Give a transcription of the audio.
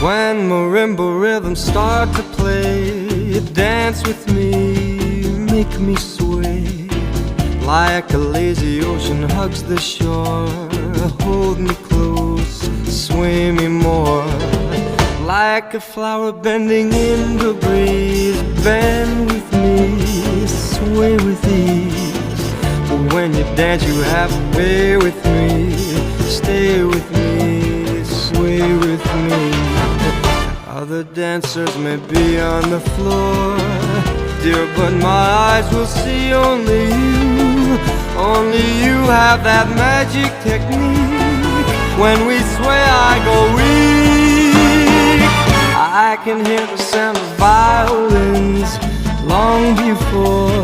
When marimba rhythms start to play, dance with me, make me sway. Like a lazy ocean hugs the shore, hold me close, sway me more. Like a flower bending in the breeze, bend with me, sway with ease. But when you dance you have to be with me, stay with me, sway with me. Other dancers may be on the floor, dear, but my eyes will see only you. Only you have that magic technique. When we sway I go weak. I can hear the sound of violins long before